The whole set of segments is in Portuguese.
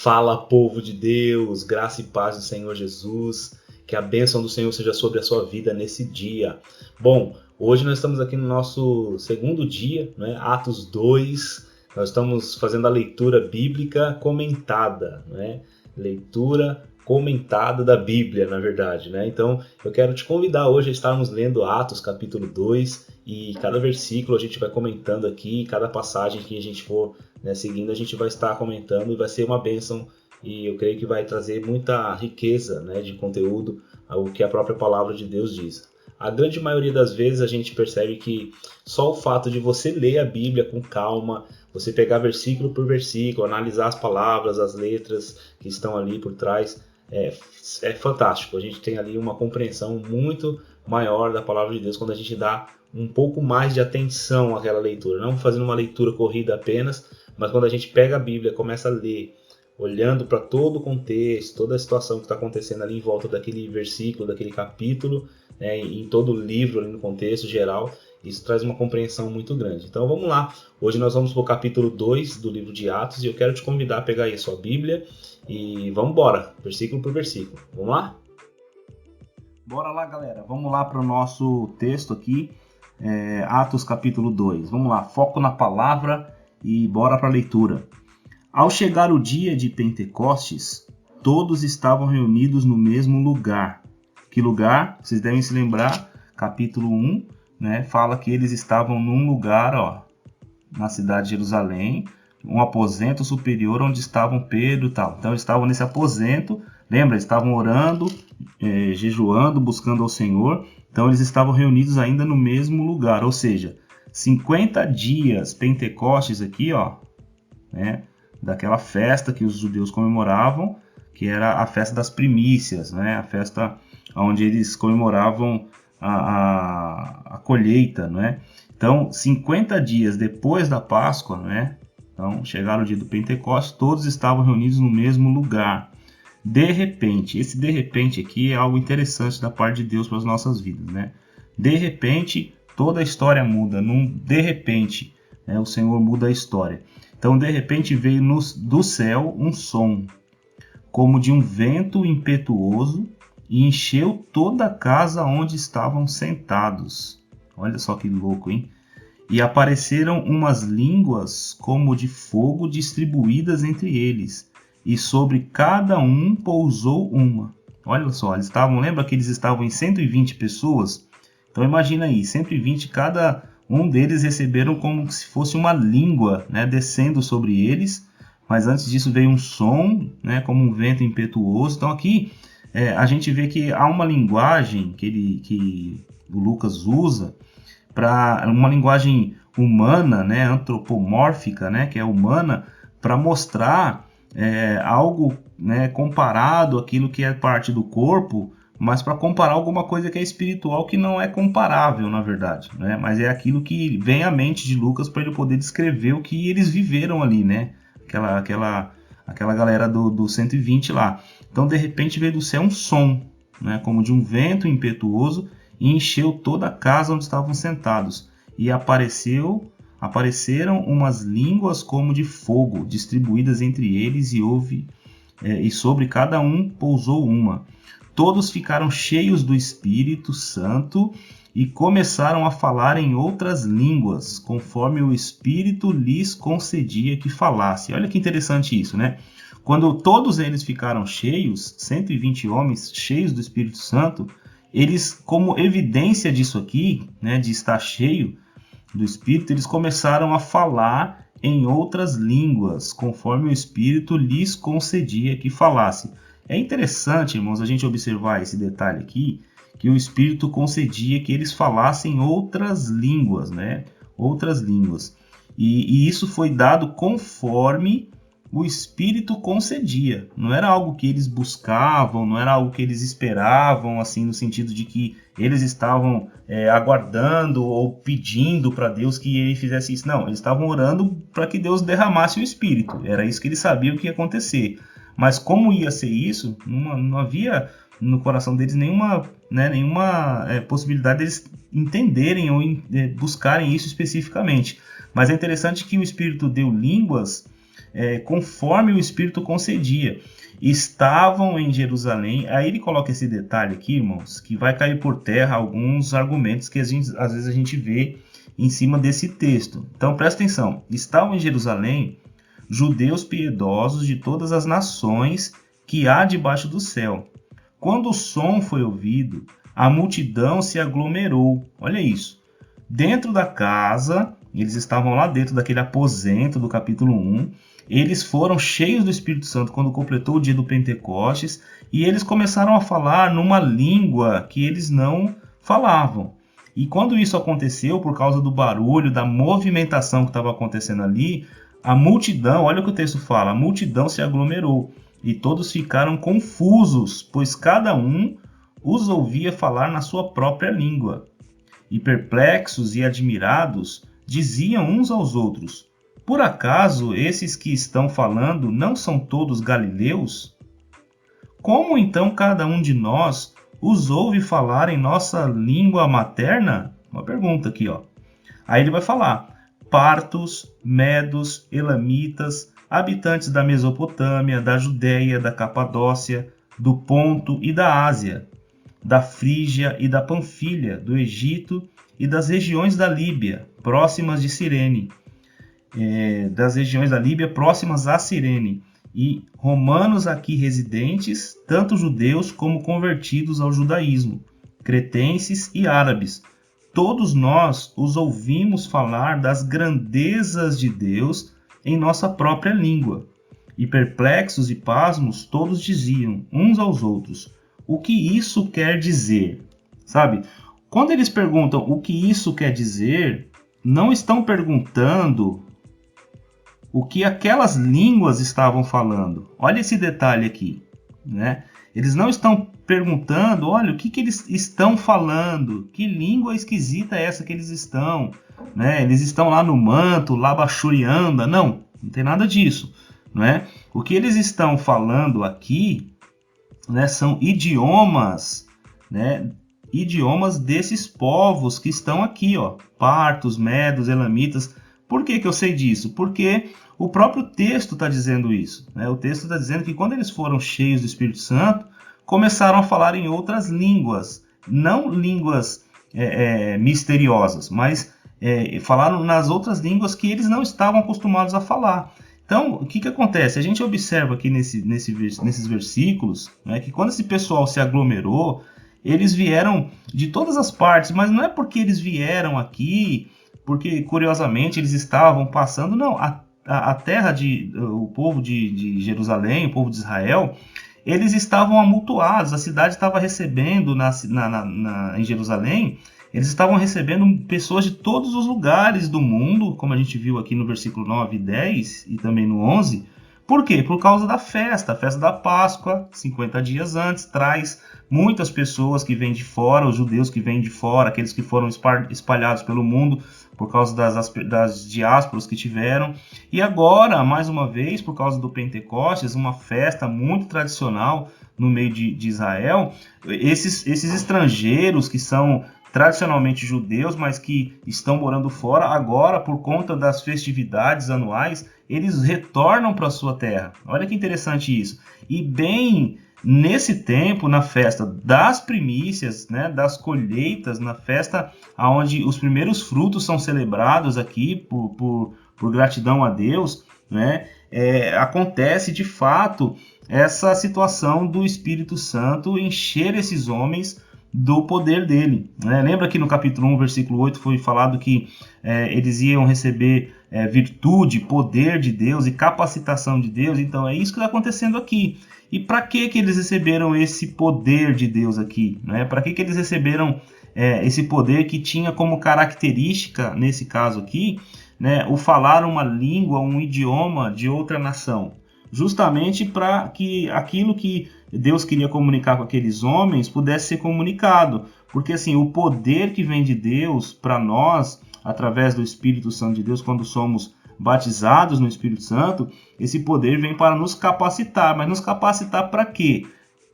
Fala, povo de Deus, graça e paz do Senhor Jesus, que a bênção do Senhor seja sobre a sua vida nesse dia. Bom, hoje nós estamos aqui no nosso segundo dia, né? Atos 2, nós estamos fazendo a leitura bíblica comentada, né? Leitura comentada da Bíblia, na verdade, né? Então, eu quero te convidar hoje a estarmos lendo Atos capítulo 2 e cada versículo a gente vai comentando aqui, cada passagem que a gente for, né, seguindo, a gente vai estar comentando e vai ser uma bênção e eu creio que vai trazer muita riqueza, né, de conteúdo ao que a própria palavra de Deus diz. A grande maioria das vezes a gente percebe que só o fato de você ler a Bíblia com calma, você pegar versículo por versículo, analisar as palavras, as letras que estão ali por trás, é fantástico. A gente tem ali uma compreensão muito maior da palavra de Deus quando a gente dá um pouco mais de atenção àquela leitura. Não fazendo uma leitura corrida apenas, mas quando a gente pega a Bíblia e começa a ler, olhando para todo o contexto, toda a situação que está acontecendo ali em volta daquele versículo, daquele capítulo, né, em todo o livro, ali no contexto geral, isso traz uma compreensão muito grande. Então vamos lá, hoje nós vamos para o capítulo 2 do livro de Atos e eu quero te convidar a pegar aí a sua Bíblia e vamos embora, versículo por versículo. Vamos lá? Bora lá, galera, vamos lá para o nosso texto aqui, Atos capítulo 2. Vamos lá, foco na palavra e bora para a leitura. Ao chegar o dia de Pentecostes, todos estavam reunidos no mesmo lugar. Que lugar? Vocês devem se lembrar, capítulo 1, né, fala que eles estavam num lugar, na cidade de Jerusalém, um aposento superior onde estavam Pedro e tal. Então eles estavam nesse aposento, lembra? Eles estavam orando, jejuando, buscando ao Senhor. Então eles estavam reunidos ainda no mesmo lugar, ou seja, 50 dias Pentecostes aqui, né, daquela festa que os judeus comemoravam, que era a festa das primícias, né, a festa onde eles comemoravam a colheita, né? Então, 50 dias depois da Páscoa, né? Então, chegaram o dia do Pentecostes, todos estavam reunidos no mesmo lugar. De repente, esse de repente aqui é algo interessante da parte de Deus para as nossas vidas, né? De repente, toda a história muda. De repente, né, o Senhor muda a história. Então, de repente, veio do céu um som, como de um vento impetuoso, e encheu toda a casa onde estavam sentados. Olha só que louco, hein? E apareceram umas línguas como de fogo distribuídas entre eles, e sobre cada um pousou uma. Olha só, lembra que eles estavam em 120 pessoas? Então imagina aí, 120, cada um deles receberam como se fosse uma língua, né, descendo sobre eles, mas antes disso veio um som, né, como um vento impetuoso. Então aqui a gente vê que há uma linguagem que o Lucas usa, para uma linguagem humana, né, antropomórfica, né, que é humana, para mostrar algo, né, comparado àquilo que é parte do corpo, mas para comparar alguma coisa que é espiritual que não é comparável, na verdade, né, mas é aquilo que vem à mente de Lucas para ele poder descrever o que eles viveram ali, né, aquela galera do 120 lá. Então, de repente, veio do céu um som, né, como de um vento impetuoso, e encheu toda a casa onde estavam sentados. E apareceram umas línguas como de fogo, distribuídas entre eles, e sobre cada um pousou uma. Todos ficaram cheios do Espírito Santo e começaram a falar em outras línguas, conforme o Espírito lhes concedia que falasse. Olha que interessante isso, né? Quando todos eles ficaram cheios, 120 homens cheios do Espírito Santo, eles, como evidência disso aqui, né, de estar cheio do Espírito, eles começaram a falar em outras línguas, conforme o Espírito lhes concedia que falasse. É interessante, irmãos, a gente observar esse detalhe aqui, que o Espírito concedia que eles falassem outras línguas, né? Outras línguas. E isso foi dado conforme o Espírito concedia. Não era algo que eles buscavam, não era algo que eles esperavam, assim, no sentido de que eles estavam aguardando ou pedindo para Deus que ele fizesse isso. Não, eles estavam orando para que Deus derramasse o Espírito. Era isso que eles sabiam que ia acontecer. Mas como ia ser isso, não havia no coração deles nenhuma possibilidade deles entenderem ou buscarem isso especificamente. Mas é interessante que o Espírito deu línguas conforme o Espírito concedia. Estavam em Jerusalém. Aí ele coloca esse detalhe aqui, irmãos, que vai cair por terra alguns argumentos que às vezes a gente vê em cima desse texto. Então presta atenção. Estavam em Jerusalém judeus piedosos de todas as nações que há debaixo do céu. Quando o som foi ouvido, a multidão se aglomerou. Olha isso. Dentro da casa, eles estavam lá dentro daquele aposento do capítulo 1. Eles foram cheios do Espírito Santo quando completou o dia do Pentecostes. E eles começaram a falar numa língua que eles não falavam. E quando isso aconteceu, por causa do barulho, da movimentação que estava acontecendo ali, a multidão, olha o que o texto fala, a multidão se aglomerou. E todos ficaram confusos, pois cada um os ouvia falar na sua própria língua. E perplexos e admirados, diziam uns aos outros: por acaso esses que estão falando não são todos galileus? Como então cada um de nós os ouve falar em nossa língua materna? Uma pergunta aqui, ó. Aí ele vai falar: partos, medos, elamitas, habitantes da Mesopotâmia, da Judéia, da Capadócia, do Ponto e da Ásia, da Frígia e da Panfilha, do Egito e das regiões da Líbia, próximas de Cirene, das regiões da Líbia próximas a Cirene, e romanos aqui residentes, tanto judeus como convertidos ao judaísmo, cretenses e árabes. Todos nós os ouvimos falar das grandezas de Deus em nossa própria língua. E perplexos e pasmos, todos diziam uns aos outros: o que isso quer dizer? Sabe? Quando eles perguntam o que isso quer dizer, não estão perguntando o que aquelas línguas estavam falando. Olha esse detalhe aqui, né? Eles não estão perguntando, olha, o que eles estão falando, que língua esquisita é essa que eles estão, né? Eles estão lá no manto, labachurianda, não tem nada disso, né? O que eles estão falando aqui, né, são idiomas, né? Idiomas desses povos que estão aqui, ó, partos, medos, elamitas. Por que eu sei disso? Porque o próprio texto está dizendo isso, né? O texto está dizendo que quando eles foram cheios do Espírito Santo, começaram a falar em outras línguas, não línguas misteriosas, mas falaram nas outras línguas que eles não estavam acostumados a falar. Então, o que acontece? A gente observa aqui nesses versículos, né, que quando esse pessoal se aglomerou, eles vieram de todas as partes, mas não é porque eles vieram aqui, porque curiosamente eles estavam passando, não. A terra o povo de Jerusalém, o povo de Israel, eles estavam amultuados, a cidade estava recebendo em Jerusalém, eles estavam recebendo pessoas de todos os lugares do mundo, como a gente viu aqui no versículo 9 e 10 e também no 11. Por quê? Por causa da festa, a festa da Páscoa, 50 dias antes, traz muitas pessoas que vêm de fora, os judeus que vêm de fora, aqueles que foram espalhados pelo mundo por causa das diásporas que tiveram. E agora, mais uma vez, por causa do Pentecostes, uma festa muito tradicional no meio de Israel, esses estrangeiros que são tradicionalmente judeus, mas que estão morando fora, agora, por conta das festividades anuais, eles retornam para a sua terra. Olha que interessante isso. E bem nesse tempo, na festa das primícias, né, das colheitas, na festa onde os primeiros frutos são celebrados aqui por gratidão a Deus, né, acontece de fato essa situação do Espírito Santo encher esses homens do poder dele, né? Lembra que no capítulo 1, versículo 8, foi falado que eles iam receber virtude, poder de Deus e capacitação de Deus. Então é isso que está acontecendo aqui. E para que eles receberam esse poder de Deus aqui, né? Para que eles receberam esse poder que tinha como característica, nesse caso aqui, né, o falar uma língua, um idioma de outra nação? Justamente para que aquilo que Deus queria comunicar com aqueles homens pudesse ser comunicado. Porque assim, o poder que vem de Deus para nós, através do Espírito Santo de Deus, quando somos batizados no Espírito Santo, esse poder vem para nos capacitar. Mas nos capacitar para quê?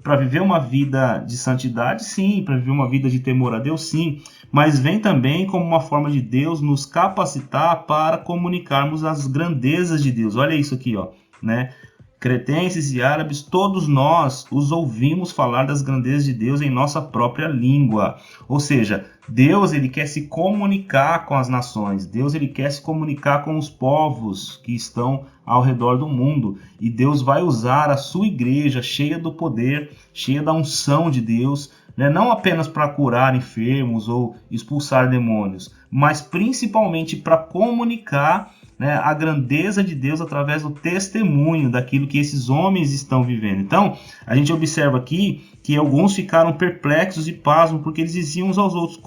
para viver uma vida de santidade, sim, para viver uma vida de temor a Deus, sim, mas vem também como uma forma de Deus nos capacitar para comunicarmos as grandezas de Deus. Olha isso aqui, ó, né? Cretenses e árabes, todos nós os ouvimos falar das grandezas de Deus em nossa própria língua. Ou seja, Deus ele quer se comunicar com as nações, Deus ele quer se comunicar com os povos que estão ao redor do mundo. E Deus vai usar a sua igreja cheia do poder, cheia da unção de Deus, né? Não apenas para curar enfermos ou expulsar demônios, mas principalmente para comunicar, né, a grandeza de Deus através do testemunho daquilo que esses homens estão vivendo. Então, a gente observa aqui que alguns ficaram perplexos e pasmos, porque eles diziam uns aos outros,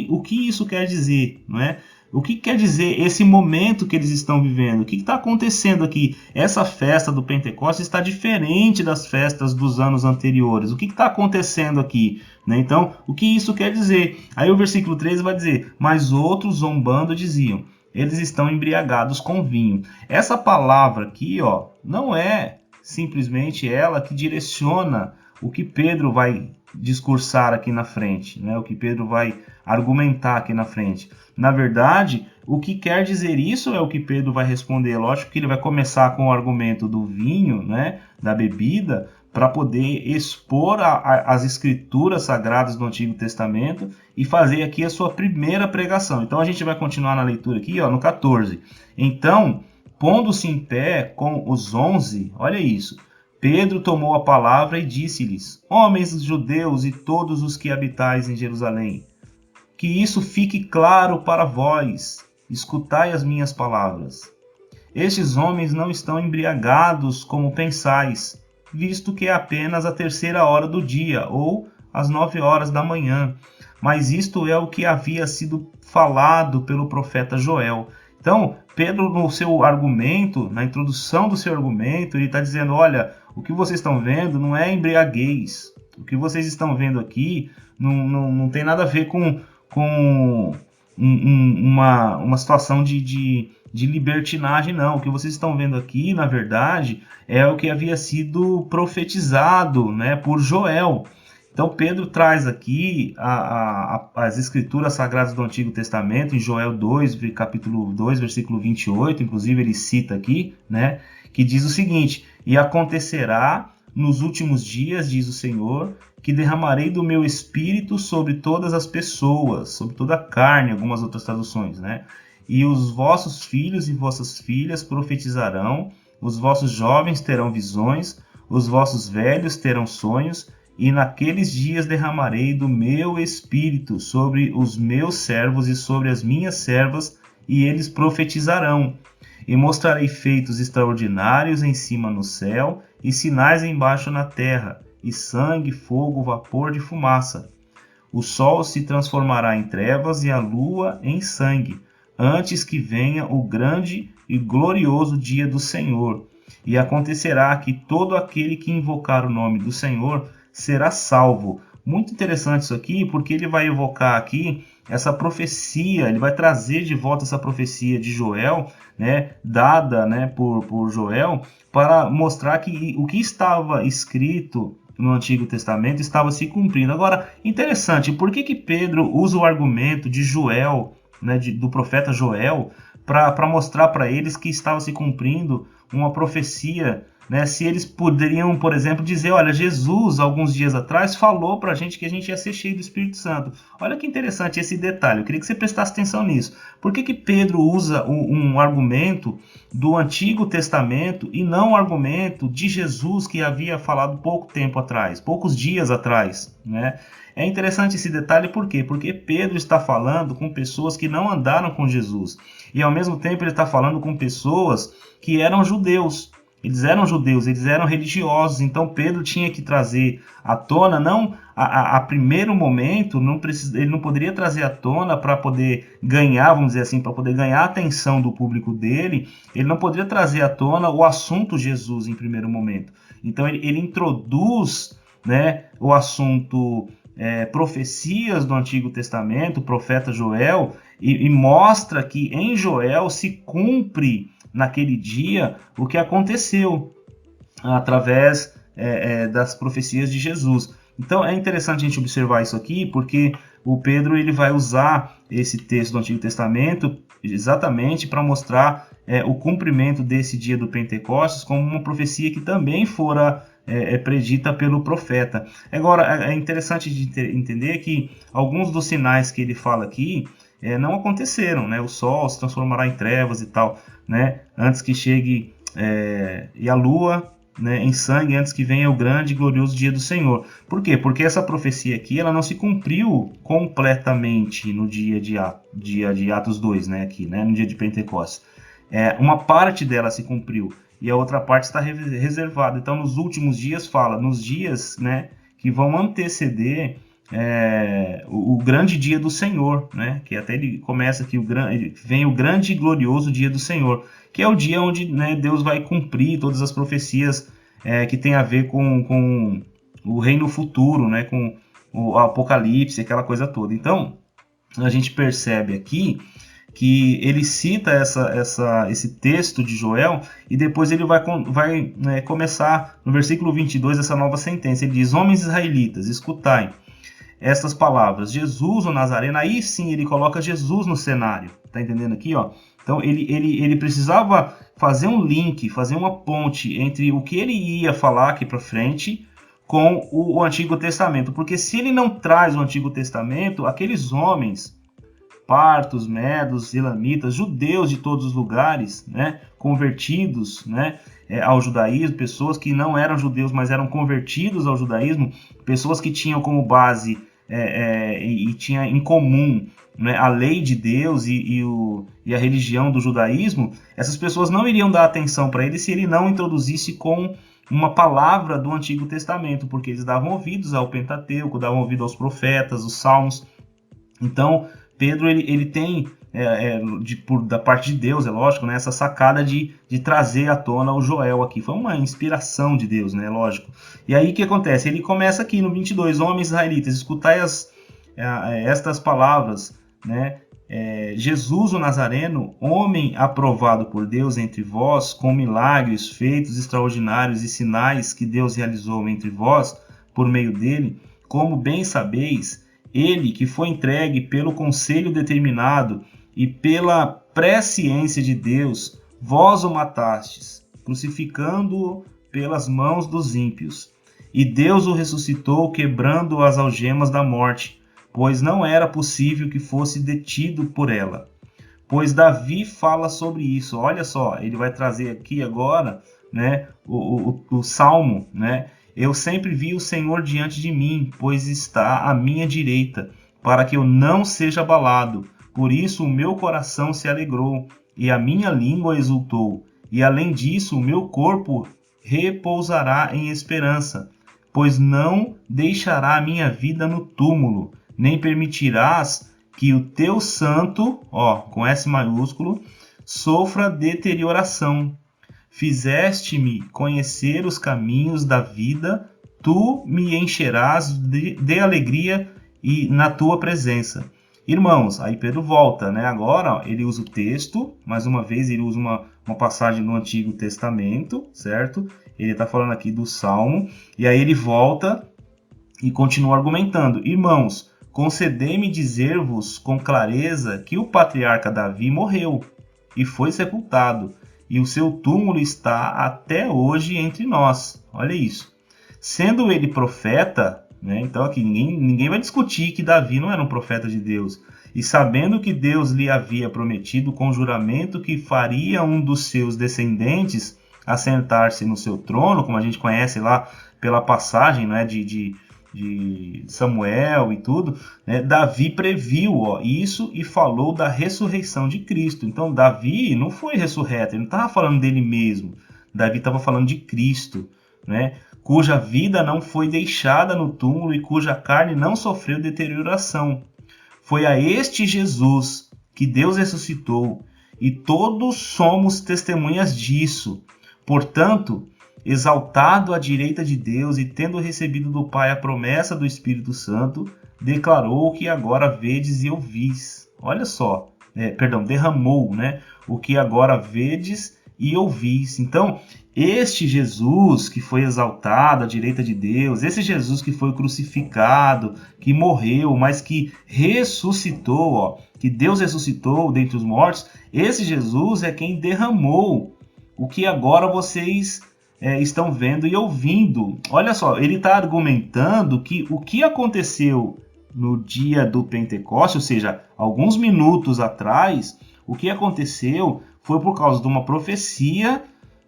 o que isso quer dizer, não é? O que quer dizer esse momento que eles estão vivendo? O que está acontecendo aqui? Essa festa do Pentecostes está diferente das festas dos anos anteriores. O que está acontecendo aqui? Né? Então, o que isso quer dizer? Aí o versículo 13 vai dizer, mas outros zombando diziam, eles estão embriagados com vinho. Essa palavra aqui, ó, não é simplesmente ela que direciona o que Pedro vai discursar aqui na frente, né? O que Pedro vai argumentar aqui na frente. Na verdade, o que quer dizer isso é o que Pedro vai responder. Lógico que ele vai começar com o argumento do vinho, né? Da bebida, para poder expor as escrituras sagradas do Antigo Testamento e fazer aqui a sua primeira pregação. Então a gente vai continuar na leitura aqui, ó, no 14. Então, pondo-se em pé com os 11, olha isso, Pedro tomou a palavra e disse-lhes, homens judeus e todos os que habitais em Jerusalém, que isso fique claro para vós, escutai as minhas palavras. Estes homens não estão embriagados como pensais, visto que é apenas a 3ª do dia, ou às 9 horas da manhã. Mas isto é o que havia sido falado pelo profeta Joel. Então, Pedro, no seu argumento, na introdução do seu argumento, ele está dizendo, olha, o que vocês estão vendo não é embriaguez. O que vocês estão vendo aqui não tem nada a ver com uma situação de libertinagem, não. O que vocês estão vendo aqui, na verdade, é o que havia sido profetizado, né, por Joel. Então Pedro traz aqui as escrituras sagradas do Antigo Testamento, em Joel 2, capítulo 2, versículo 28, inclusive ele cita aqui, né, que diz o seguinte, e acontecerá nos últimos dias, diz o Senhor, que derramarei do meu espírito sobre todas as pessoas, sobre toda a carne, algumas outras traduções, né? E os vossos filhos e vossas filhas profetizarão, os vossos jovens terão visões, os vossos velhos terão sonhos, e naqueles dias derramarei do meu espírito sobre os meus servos e sobre as minhas servas, e eles profetizarão. E mostrarei feitos extraordinários em cima no céu, e sinais embaixo na terra, e sangue, fogo, vapor de fumaça. O sol se transformará em trevas e a lua em sangue, antes que venha o grande e glorioso dia do Senhor. E acontecerá que todo aquele que invocar o nome do Senhor será salvo. Muito interessante isso aqui, porque ele vai evocar aqui essa profecia, ele vai trazer de volta essa profecia de Joel, né, dada, né, por Joel, para mostrar que o que estava escrito no Antigo Testamento estava se cumprindo. Agora, interessante, por que Pedro usa o argumento de Joel, né, do profeta Joel, para mostrar para eles que estava se cumprindo uma profecia, né? Se eles poderiam, por exemplo, dizer, olha, Jesus, alguns dias atrás, falou para a gente que a gente ia ser cheio do Espírito Santo. Olha que interessante esse detalhe, eu queria que você prestasse atenção nisso. Por que Pedro usa um argumento do Antigo Testamento e não um argumento de Jesus que havia falado pouco tempo atrás, poucos dias atrás, né? É interessante esse detalhe, por quê? Porque Pedro está falando com pessoas que não andaram com Jesus. E ao mesmo tempo ele está falando com pessoas que eram judeus. Eles eram religiosos. Então Pedro tinha que trazer à tona, não a primeiro momento, ele não poderia trazer à tona para poder ganhar, vamos dizer assim, para poder ganhar a atenção do público dele. Ele não poderia trazer à tona o assunto Jesus em primeiro momento. Então ele introduz, né, o assunto profecias do Antigo Testamento, o profeta Joel, e mostra que em Joel se cumpre naquele dia o que aconteceu através das profecias de Jesus. Então é interessante a gente observar isso aqui, porque o Pedro ele vai usar esse texto do Antigo Testamento exatamente para mostrar o cumprimento desse dia do Pentecostes como uma profecia que também fora predita pelo profeta. Agora, é interessante de entender que alguns dos sinais que ele fala aqui não aconteceram, né? O sol se transformará em trevas e tal, né? Antes que chegue e a lua, né, em sangue, antes que venha o grande e glorioso dia do Senhor. Por quê? Porque essa profecia aqui ela não se cumpriu completamente no dia de Atos 2, né, aqui, né, no dia de Pentecostes. Uma parte dela se cumpriu e a outra parte está reservada. Então, nos últimos dias, fala, nos dias, né, que vão anteceder o grande dia do Senhor, né, que até ele começa que vem o grande e glorioso dia do Senhor, que é o dia onde, né, Deus vai cumprir todas as profecias que tem a ver com o reino futuro, né, com o Apocalipse, aquela coisa toda. Então, a gente percebe aqui que ele cita esse texto de Joel e depois ele vai começar no versículo 22 essa nova sentença. Ele diz: homens israelitas, escutai estas palavras, Jesus o Nazareno. Aí sim ele coloca Jesus no cenário, tá entendendo aqui, ó? Então ele precisava fazer um link, fazer uma ponte entre o que ele ia falar aqui para frente com o Antigo Testamento, porque se ele não traz o Antigo Testamento, aqueles homens, partos, medos, elamitas, judeus de todos os lugares, né, convertidos, né, ao judaísmo, pessoas que não eram judeus, mas eram convertidos ao judaísmo, pessoas que tinham como base e tinha em comum, né, a lei de Deus e a religião do judaísmo, essas pessoas não iriam dar atenção para ele se ele não introduzisse com uma palavra do Antigo Testamento, porque eles davam ouvidos ao Pentateuco, davam ouvido aos profetas, os salmos. Então, Pedro ele tem, da parte de Deus, é lógico, né, essa sacada de trazer à tona o Joel aqui. Foi uma inspiração de Deus, né, lógico. E aí o que acontece? Ele começa aqui no 22, homens israelitas, escutai estas palavras, né? Jesus o Nazareno, homem aprovado por Deus entre vós, com milagres, feitos extraordinários e sinais que Deus realizou entre vós, por meio dele, como bem sabeis, ele que foi entregue pelo conselho determinado e pela presciência de Deus, vós o matastes, crucificando-o pelas mãos dos ímpios. E Deus o ressuscitou, quebrando as algemas da morte, pois não era possível que fosse detido por ela. Pois Davi fala sobre isso. Olha só, ele vai trazer aqui agora, né, o Salmo, né? Eu sempre vi o Senhor diante de mim, pois está à minha direita, para que eu não seja abalado. Por isso o meu coração se alegrou, e a minha língua exultou. E além disso, o meu corpo repousará em esperança, pois não deixará a minha vida no túmulo, nem permitirás que o teu santo, com S maiúsculo, sofra deterioração. Fizeste-me conhecer os caminhos da vida, tu me encherás de alegria e na tua presença. Irmãos, aí Pedro volta, né? Agora ele usa o texto, mais uma vez ele usa uma passagem do Antigo Testamento, certo? Ele está falando aqui do Salmo, e aí ele volta e continua argumentando. Irmãos, concedei-me dizer-vos com clareza que o patriarca Davi morreu e foi sepultado, e o seu túmulo está até hoje entre nós. Olha isso. Sendo ele profeta, né, então aqui ninguém vai discutir que Davi não era um profeta de Deus. E sabendo que Deus lhe havia prometido com juramento que faria um dos seus descendentes assentar-se no seu trono, como a gente conhece lá pela passagem, né, de Samuel e tudo, né, Davi previu isso e falou da ressurreição de Cristo. Então Davi não foi ressurreto, ele não estava falando dele mesmo. Davi estava falando de Cristo, né, cuja vida não foi deixada no túmulo e cuja carne não sofreu deterioração. Foi a este Jesus que Deus ressuscitou, e todos somos testemunhas disso. Portanto, exaltado à direita de Deus e tendo recebido do Pai a promessa do Espírito Santo, declarou o que agora vedes e ouvis. Olha só, derramou, né, o que agora vedes e ouvis. Então, este Jesus que foi exaltado à direita de Deus, esse Jesus que foi crucificado, que morreu, mas que ressuscitou, que Deus ressuscitou dentre os mortos, esse Jesus é quem derramou o que agora vocês estão vendo e ouvindo. Olha só, ele está argumentando que o que aconteceu no dia do Pentecostes, ou seja, alguns minutos atrás, o que aconteceu foi por causa de uma profecia,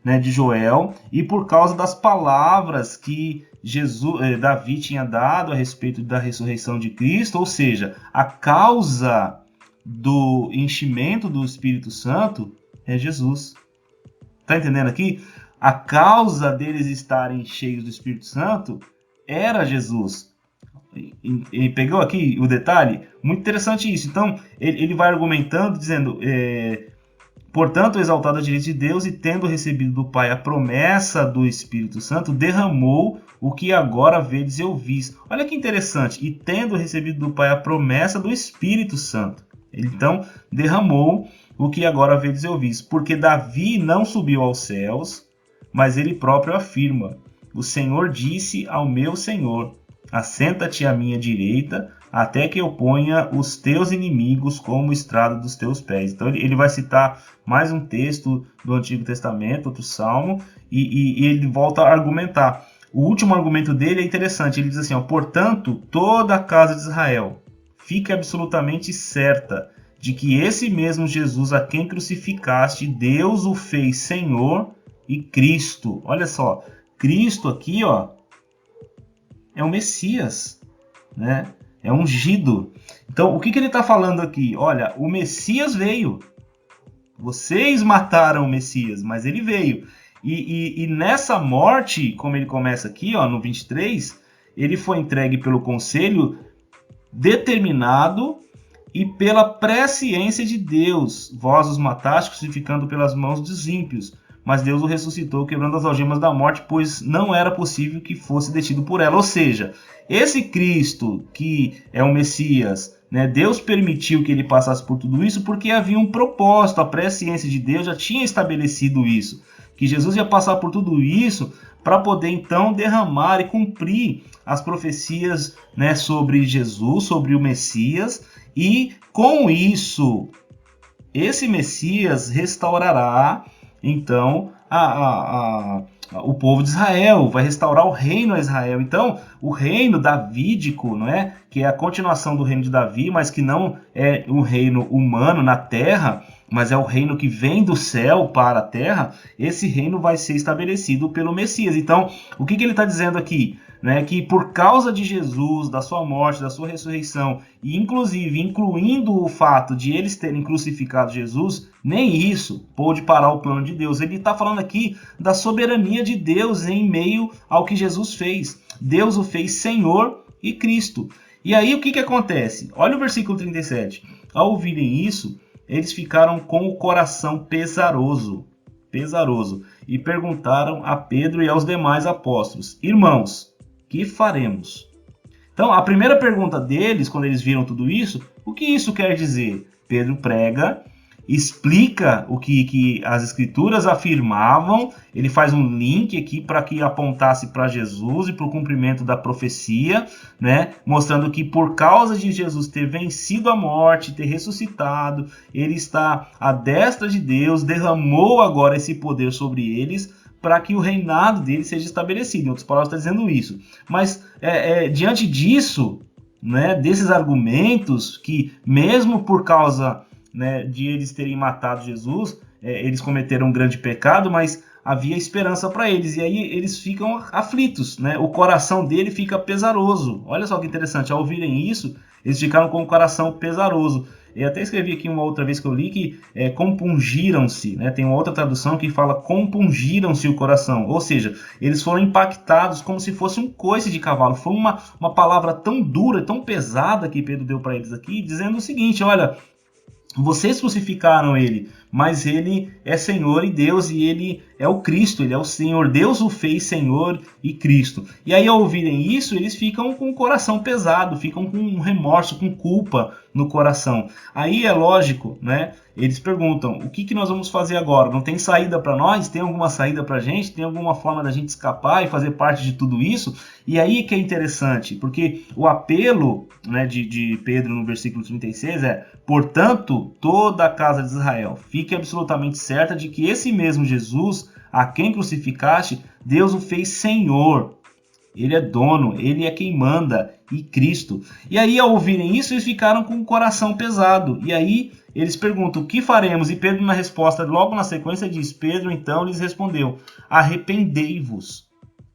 né, de Joel, e por causa das palavras que Davi tinha dado a respeito da ressurreição de Cristo, ou seja, a causa do enchimento do Espírito Santo é Jesus. Tá entendendo aqui? A causa deles estarem cheios do Espírito Santo era Jesus. E pegou aqui o detalhe? Muito interessante isso. Então, ele vai argumentando, dizendo... Portanto, exaltado à direita de Deus e tendo recebido do Pai a promessa do Espírito Santo, derramou o que agora vedes e ouvis. Olha que interessante. E tendo recebido do Pai a promessa do Espírito Santo. Ele, então, derramou o que agora vedes e ouvis. Porque Davi não subiu aos céus, mas ele próprio afirma: o Senhor disse ao meu Senhor: assenta-te à minha direita, até que eu ponha os teus inimigos como estrada dos teus pés. Então ele vai citar mais um texto do Antigo Testamento, outro salmo, e ele volta a argumentar. O último argumento dele é interessante. Ele diz assim: portanto, toda a casa de Israel fica absolutamente certa de que esse mesmo Jesus a quem crucificaste, Deus o fez Senhor e Cristo. Olha só, Cristo aqui, é o Messias, né? É ungido. Então, o que ele está falando aqui? Olha, o Messias veio. Vocês mataram o Messias, mas ele veio. E nessa morte, como ele começa aqui, no 23, ele foi entregue pelo conselho determinado e pela presciência de Deus. Vós os mataste, crucificando pelas mãos dos ímpios. Mas Deus o ressuscitou, quebrando as algemas da morte, pois não era possível que fosse detido por ela. Ou seja, esse Cristo, que é o Messias, né, Deus permitiu que ele passasse por tudo isso porque havia um propósito. A presciência de Deus já tinha estabelecido isso, que Jesus ia passar por tudo isso para poder então derramar e cumprir as profecias, né, sobre Jesus, sobre o Messias, e com isso esse Messias restaurará então o povo de Israel, vai restaurar o reino a Israel. Então, o reino davídico, não é? Que é a continuação do reino de Davi, mas que não é um reino humano na terra, mas é o reino que vem do céu para a terra. Esse reino vai ser estabelecido pelo Messias. Então, o que ele está dizendo aqui? Né, que por causa de Jesus, da sua morte, da sua ressurreição, e inclusive incluindo o fato de eles terem crucificado Jesus, nem isso pôde parar o plano de Deus. Ele está falando aqui da soberania de Deus em meio ao que Jesus fez. Deus o fez Senhor e Cristo. E aí o que acontece? Olha o versículo 37. Ao ouvirem isso, eles ficaram com o coração pesaroso, e perguntaram a Pedro e aos demais apóstolos: irmãos, que faremos? Então, a primeira pergunta deles, quando eles viram tudo isso: o que isso quer dizer? Pedro prega, explica o que as escrituras afirmavam, ele faz um link aqui para que apontasse para Jesus e para o cumprimento da profecia, né? Mostrando que por causa de Jesus ter vencido a morte, ter ressuscitado, ele está à destra de Deus, derramou agora esse poder sobre eles, para que o reinado dele seja estabelecido. Em outras palavras, está dizendo isso. Mas, diante disso, né, desses argumentos, que mesmo por causa, né, de eles terem matado Jesus, eles cometeram um grande pecado, mas havia esperança para eles. E aí eles ficam aflitos, né? O coração dele fica pesaroso. Olha só que interessante. Ao ouvirem isso, eles ficaram com o coração pesaroso. Eu até escrevi aqui uma outra vez que eu li que compungiram-se, né? Tem uma outra tradução que fala compungiram-se o coração, ou seja, eles foram impactados como se fosse um coice de cavalo. Foi uma palavra tão dura, tão pesada que Pedro deu para eles aqui, dizendo o seguinte: olha, vocês crucificaram ele, mas ele é Senhor e Deus, e ele é o Cristo, ele é o Senhor. Deus o fez Senhor e Cristo. E aí, ao ouvirem isso, eles ficam com o coração pesado, ficam com remorso, com culpa no coração. Aí é lógico, né? Eles perguntam, o que nós vamos fazer agora? Não tem saída para nós? Tem alguma saída para a gente? Tem alguma forma da gente escapar e fazer parte de tudo isso? E aí que é interessante, porque o apelo, né, de Pedro no versículo 36 é: portanto, toda a casa de Israel, fique absolutamente certa de que esse mesmo Jesus, a quem crucificaste, Deus o fez Senhor. Ele é dono, ele é quem manda, e Cristo. E aí, ao ouvirem isso, eles ficaram com o coração pesado. E aí, eles perguntam, o que faremos? E Pedro, na resposta, logo na sequência, diz, Pedro, então, lhes respondeu, arrependei-vos,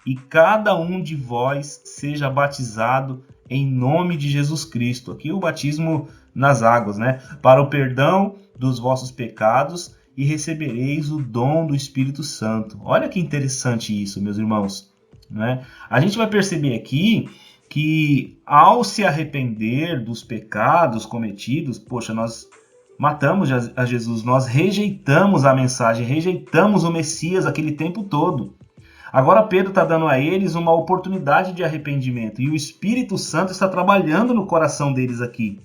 e cada um de vós seja batizado em nome de Jesus Cristo. Aqui o batismo nas águas, né? Para o perdão dos vossos pecados, e recebereis o dom do Espírito Santo. Olha que interessante isso, meus irmãos. Né? A gente vai perceber aqui que ao se arrepender dos pecados cometidos, poxa, nós matamos a Jesus, nós rejeitamos a mensagem, rejeitamos o Messias aquele tempo todo. Agora Pedro está dando a eles uma oportunidade de arrependimento e o Espírito Santo está trabalhando no coração deles aqui.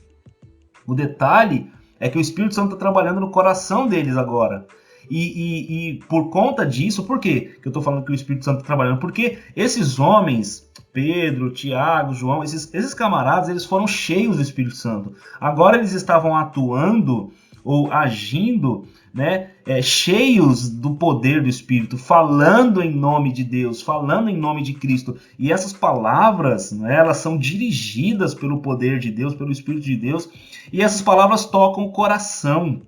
O detalhe é que o Espírito Santo está trabalhando no coração deles agora. E por conta disso, por quê que eu estou falando que o Espírito Santo está trabalhando? Porque esses homens, Pedro, Tiago, João, esses camaradas, eles foram cheios do Espírito Santo. Agora eles estavam atuando ou agindo, né, cheios do poder do Espírito, falando em nome de Deus, falando em nome de Cristo. E essas palavras, né, elas são dirigidas pelo poder de Deus, pelo Espírito de Deus, e essas palavras tocam o coração.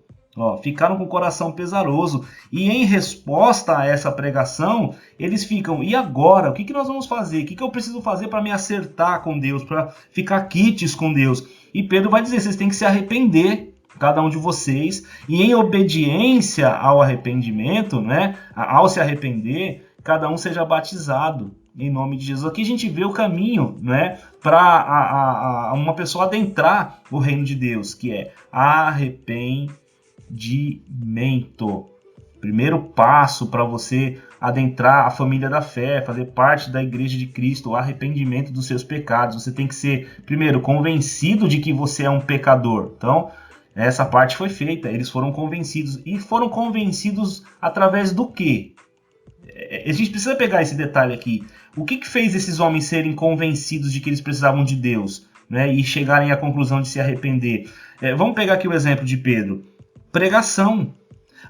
Ficaram com o coração pesaroso. E em resposta a essa pregação, eles ficam, e agora? O que nós vamos fazer? O que eu preciso fazer para me acertar com Deus, para ficar quites com Deus? E Pedro vai dizer, vocês têm que se arrepender, cada um de vocês, e em obediência ao arrependimento, né, ao se arrepender, cada um seja batizado em nome de Jesus. Aqui a gente vê o caminho, né, para uma pessoa adentrar o reino de Deus, que é arrependimento. Primeiro passo para você adentrar a família da fé, fazer parte da igreja de Cristo, o arrependimento dos seus pecados. Você tem que ser, primeiro, convencido de que você é um pecador. Então, essa parte foi feita, eles foram convencidos. E foram convencidos através do quê? A gente precisa pegar esse detalhe aqui. O que fez esses homens serem convencidos de que eles precisavam de Deus, né, e chegarem à conclusão de se arrepender? Vamos pegar aqui o exemplo de Pedro. Pregação.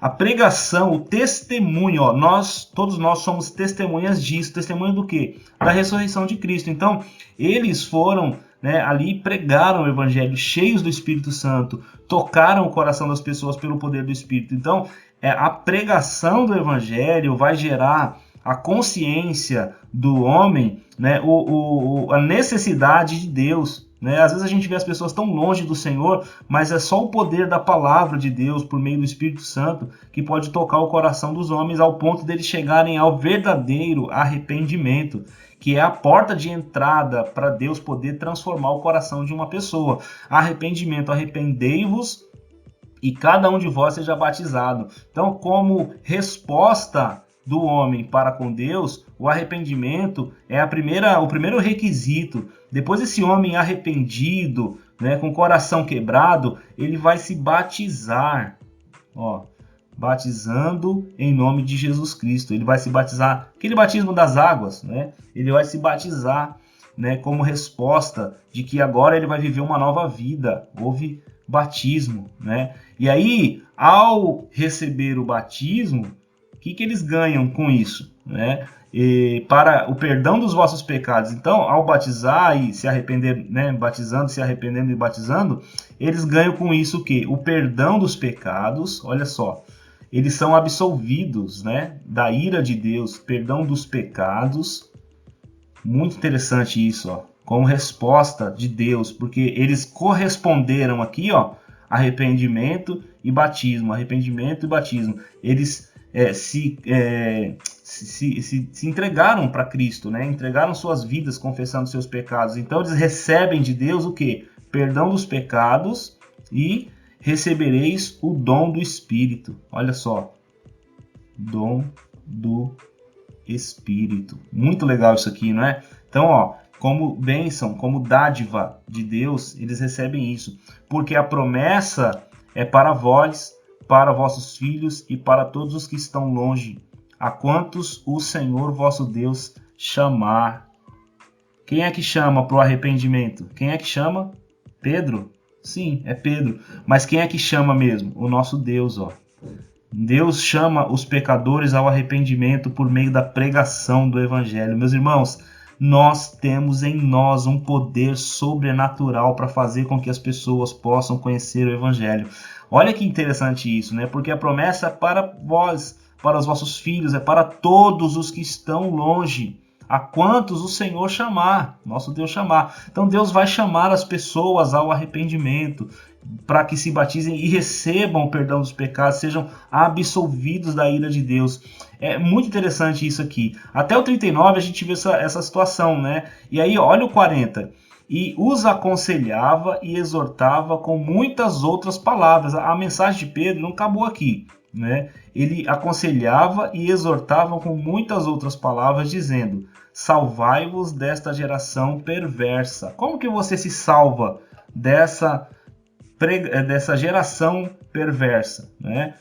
A pregação, o testemunho, todos nós somos testemunhas disso. Testemunha do quê? Da ressurreição de Cristo. Então, eles foram, né, ali e pregaram o evangelho cheios do Espírito Santo, tocaram o coração das pessoas pelo poder do Espírito. Então, a pregação do evangelho vai gerar a consciência do homem, né, a necessidade de Deus. Né? Às vezes a gente vê as pessoas tão longe do Senhor, mas é só o poder da palavra de Deus, por meio do Espírito Santo, que pode tocar o coração dos homens ao ponto deles chegarem ao verdadeiro arrependimento, que é a porta de entrada para Deus poder transformar o coração de uma pessoa. Arrependimento, arrependei-vos e cada um de vós seja batizado. Então, como resposta do homem para com Deus, o arrependimento é o primeiro requisito. Depois esse homem arrependido, né, com o coração quebrado, ele vai se batizar, batizando em nome de Jesus Cristo. Ele vai se batizar, aquele batismo das águas, né? Ele vai se batizar, né, como resposta de que agora ele vai viver uma nova vida. Houve batismo, né? E aí, ao receber o batismo, o que eles ganham com isso, né? Para o perdão dos vossos pecados. Então, ao batizar e se arrepender, né, batizando, se arrependendo e batizando, eles ganham com isso o quê? O perdão dos pecados. Olha só, eles são absolvidos, né, da ira de Deus, perdão dos pecados. Muito interessante isso, como resposta de Deus, porque eles corresponderam aqui, arrependimento e batismo, arrependimento e batismo. Eles se entregaram para Cristo, né? Entregaram suas vidas confessando seus pecados. Então eles recebem de Deus o quê? Perdão dos pecados e recebereis o dom do Espírito. Olha só, dom do Espírito. Muito legal isso aqui, não é? Então, ó, como bênção, como dádiva de Deus, eles recebem isso. Porque a promessa é para vós, para vossos filhos e para todos os que estão longe, a quantos o Senhor vosso Deus chamar. Quem é que chama para o arrependimento? Quem é que chama? Pedro? Sim, é Pedro. Mas quem é que chama mesmo? O nosso Deus, ó. Deus chama os pecadores ao arrependimento por meio da pregação do Evangelho. Meus irmãos, nós temos em nós um poder sobrenatural para fazer com que as pessoas possam conhecer o Evangelho. Olha que interessante isso, né? Porque a promessa é para vós, para os vossos filhos, é para todos os que estão longe, a quantos o Senhor chamar, nosso Deus chamar. Então Deus vai chamar as pessoas ao arrependimento, para que se batizem e recebam o perdão dos pecados, sejam absolvidos da ira de Deus. É muito interessante isso aqui. Até o 39 a gente vê essa situação, né? E aí, olha o 40. E os aconselhava e exortava com muitas outras palavras. A mensagem de Pedro não acabou aqui, né? Ele aconselhava e exortava com muitas outras palavras, dizendo: salvai-vos desta geração perversa. Como que você se salva dessa geração perversa, né?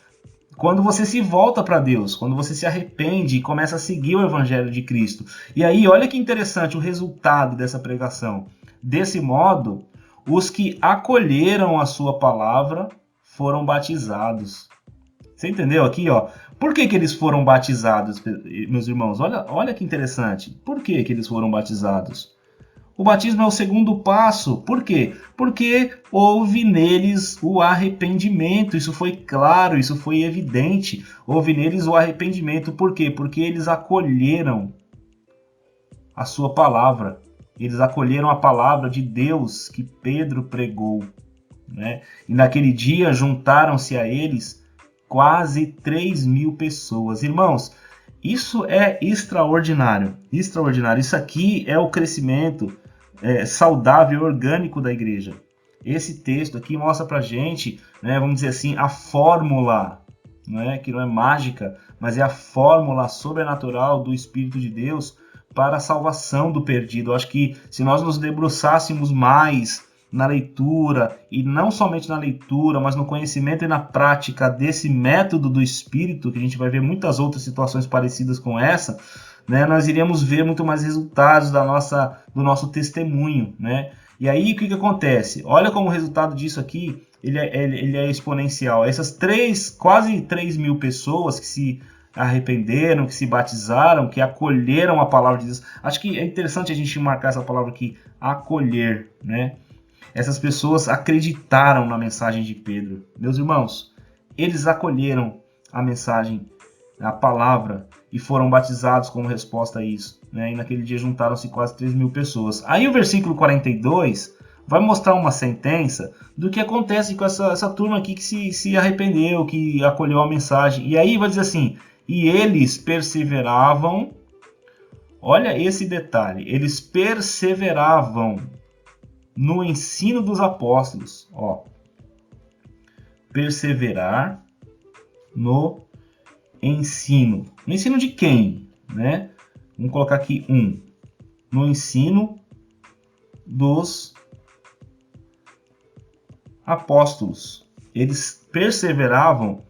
Quando você se volta para Deus, quando você se arrepende e começa a seguir o Evangelho de Cristo. E aí, olha que interessante o resultado dessa pregação. Desse modo, os que acolheram a sua palavra foram batizados. Você entendeu aqui, ó? Por que eles foram batizados, meus irmãos? Olha que interessante. Por que eles foram batizados? O batismo é o segundo passo. Por quê? Porque houve neles o arrependimento. Isso foi claro, isso foi evidente. Houve neles o arrependimento. Por quê? Porque eles acolheram a sua palavra. Eles acolheram a palavra de Deus que Pedro pregou, né? E naquele dia juntaram-se a eles quase 3.000 pessoas. Irmãos, isso é extraordinário. Extraordinário. Isso aqui é o crescimento saudável e orgânico da igreja. Esse texto aqui mostra pra gente, né, vamos dizer assim, a fórmula, né, que não é mágica, mas é a fórmula sobrenatural do Espírito de Deus para a salvação do perdido. Eu acho que se nós nos debruçássemos mais na leitura, e não somente na leitura, mas no conhecimento e na prática desse método do Espírito, que a gente vai ver muitas outras situações parecidas com essa, né, nós iremos ver muito mais resultados do nosso testemunho, né? E aí, o que acontece? Olha como o resultado disso aqui, ele é exponencial. Essas quase 3.000 pessoas que se arrependeram, que se batizaram, que acolheram a palavra de Deus. Acho que é interessante a gente marcar essa palavra aqui, acolher, né? Essas pessoas acreditaram na mensagem de Pedro. Meus irmãos, eles acolheram a mensagem, a palavra, e foram batizados como resposta a isso, né? E naquele dia juntaram-se quase 3.000 pessoas. Aí o versículo 42 vai mostrar uma sentença do que acontece com essa turma aqui que se arrependeu, que acolheu a mensagem. E aí vai dizer assim: e eles perseveravam. Olha esse detalhe, eles perseveravam no ensino dos apóstolos. Ó, perseverar no ensino. No ensino de quem? Né? Vamos colocar aqui no ensino dos apóstolos. Eles perseveravam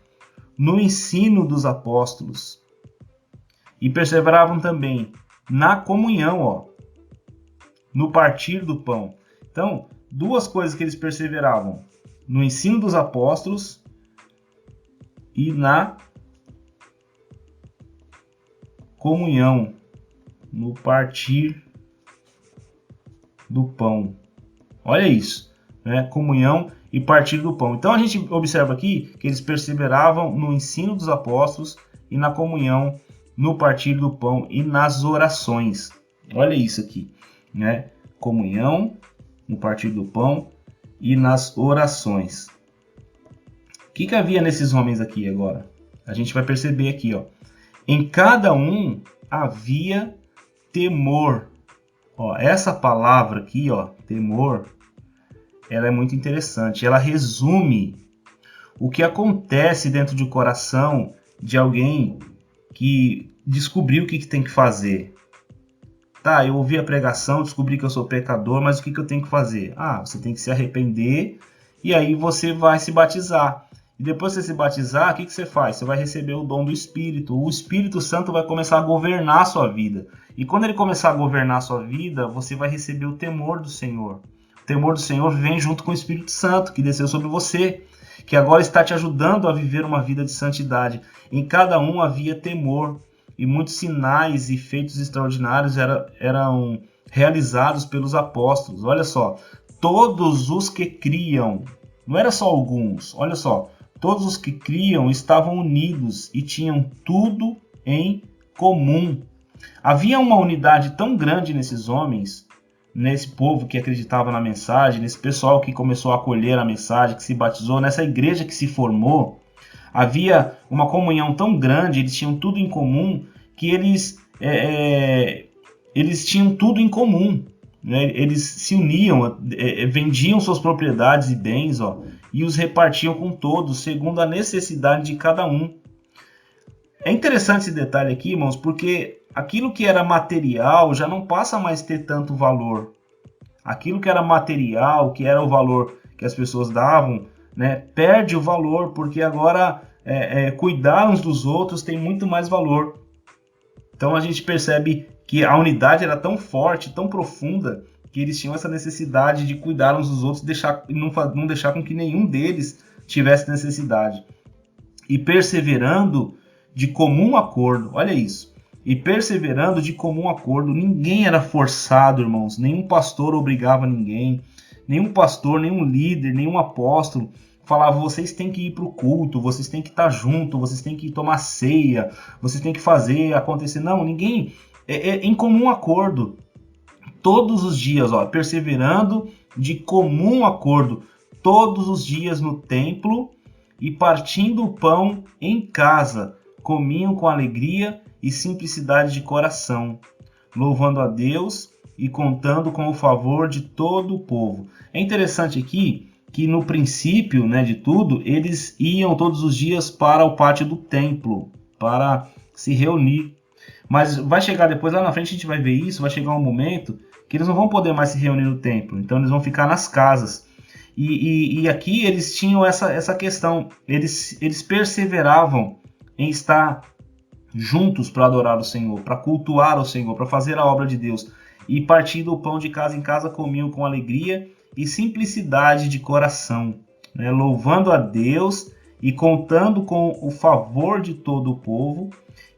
no ensino dos apóstolos. E perseveravam também na comunhão, ó, no partir do pão. Então, duas coisas que eles perseveravam: no ensino dos apóstolos e na comunhão, no partir do pão. Olha isso, né? Comunhão e partir do pão. Então a gente observa aqui que eles perseveravam no ensino dos apóstolos e na comunhão, no partir do pão e nas orações. Olha isso aqui, né? Comunhão, no partir do pão e nas orações. O que havia nesses homens aqui agora? A gente vai perceber aqui, ó. Em cada um havia temor. Ó, essa palavra aqui, ó, temor, ela é muito interessante. Ela resume o que acontece dentro do coração de alguém que descobriu o que tem que fazer. Tá, eu ouvi a pregação, descobri que eu sou pecador, mas o que eu tenho que fazer? Você tem que se arrepender e aí você vai se batizar. E depois que você se batizar, o que você faz? Você vai receber o dom do Espírito. O Espírito Santo vai começar a governar a sua vida. E quando ele começar a governar a sua vida, você vai receber o temor do Senhor. O temor do Senhor vem junto com o Espírito Santo, que desceu sobre você, que agora está te ajudando a viver uma vida de santidade. Em cada um havia temor. E muitos sinais e feitos extraordinários eram realizados pelos apóstolos. Olha só, todos os que criam, não era só alguns, olha só, todos os que criam estavam unidos e tinham tudo em comum. Havia uma unidade tão grande nesses homens, nesse povo que acreditava na mensagem, nesse pessoal que começou a acolher a mensagem, que se batizou, nessa igreja que se formou. Havia uma comunhão tão grande, eles tinham tudo em comum, que eles tinham tudo em comum. Né? Eles se uniam, vendiam suas propriedades e bens, e os repartiam com todos, segundo a necessidade de cada um. É interessante esse detalhe aqui, irmãos, porque aquilo que era material já não passa mais a ter tanto valor. Aquilo que era material, que era o valor que as pessoas davam, né, perde o valor, porque agora cuidar uns dos outros tem muito mais valor. Então a gente percebe que a unidade era tão forte, tão profunda, que eles tinham essa necessidade de cuidar uns dos outros e não deixar com que nenhum deles tivesse necessidade. E perseverando de comum acordo, olha isso, e perseverando de comum acordo, ninguém era forçado, irmãos, nenhum pastor obrigava ninguém, nenhum pastor, nenhum líder, nenhum apóstolo falava, vocês têm que ir para o culto, vocês têm que estar junto, vocês têm que tomar ceia, vocês têm que fazer acontecer. Não, ninguém, em comum acordo, todos os dias, perseverando de comum acordo, todos os dias no templo e partindo o pão em casa, comiam com alegria e simplicidade de coração, louvando a Deus e contando com o favor de todo o povo. É interessante aqui que no princípio, né, de tudo, eles iam todos os dias para o pátio do templo, para se reunir. Mas vai chegar depois, lá na frente a gente vai ver isso, vai chegar um momento que eles não vão poder mais se reunir no templo, então eles vão ficar nas casas. E aqui eles tinham essa questão, eles perseveravam em estar juntos para adorar o Senhor, para cultuar o Senhor, para fazer a obra de Deus. E partindo o pão de casa em casa comiam com alegria e simplicidade de coração, né? Louvando a Deus e contando com o favor de todo o povo,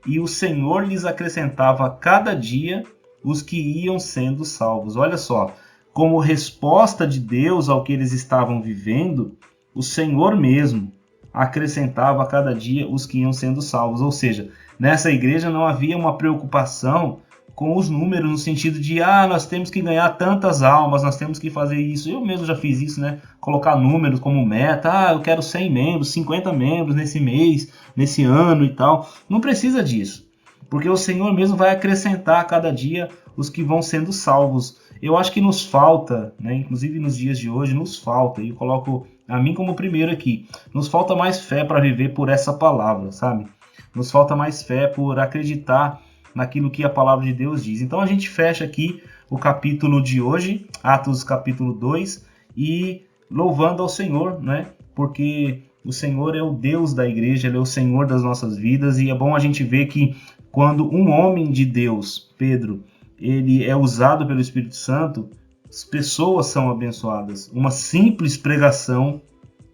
e o Senhor lhes acrescentava a cada dia os que iam sendo salvos. Olha só, como resposta de Deus ao que eles estavam vivendo, o Senhor mesmo acrescentava a cada dia os que iam sendo salvos. Ou seja, nessa igreja não havia uma preocupação com os números, no sentido de, nós temos que ganhar tantas almas, nós temos que fazer isso. Eu mesmo já fiz isso, né? Colocar números como meta, eu quero 100 membros, 50 membros nesse mês, nesse ano e tal. Não precisa disso, porque o Senhor mesmo vai acrescentar a cada dia os que vão sendo salvos. Eu acho que nos falta, né? Inclusive nos dias de hoje, nos falta, e eu coloco a mim como primeiro aqui, nos falta mais fé para viver por essa palavra, sabe? Nos falta mais fé por acreditar naquilo que a palavra de Deus diz. Então a gente fecha aqui o capítulo de hoje, Atos capítulo 2, e louvando ao Senhor, né? Porque o Senhor é o Deus da igreja, Ele é o Senhor das nossas vidas, e é bom a gente ver que quando um homem de Deus, Pedro, ele é usado pelo Espírito Santo, as pessoas são abençoadas. Uma simples pregação,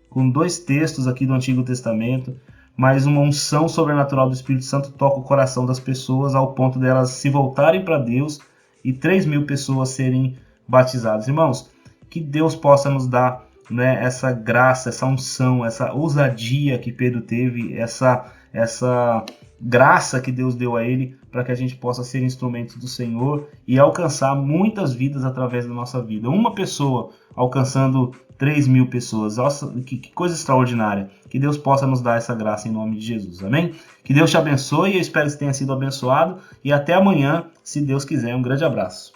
com 2 textos aqui do Antigo Testamento, mas uma unção sobrenatural do Espírito Santo toca o coração das pessoas ao ponto delas se voltarem para Deus e 3.000 pessoas serem batizadas. Irmãos, que Deus possa nos dar, né, essa graça, essa unção, essa ousadia que Pedro teve, essa graça que Deus deu a ele, para que a gente possa ser instrumentos do Senhor e alcançar muitas vidas através da nossa vida. Uma pessoa alcançando 3.000 pessoas. Nossa, que coisa extraordinária. Que Deus possa nos dar essa graça em nome de Jesus. Amém? Que Deus te abençoe. Eu espero que você tenha sido abençoado. E até amanhã, se Deus quiser. Um grande abraço.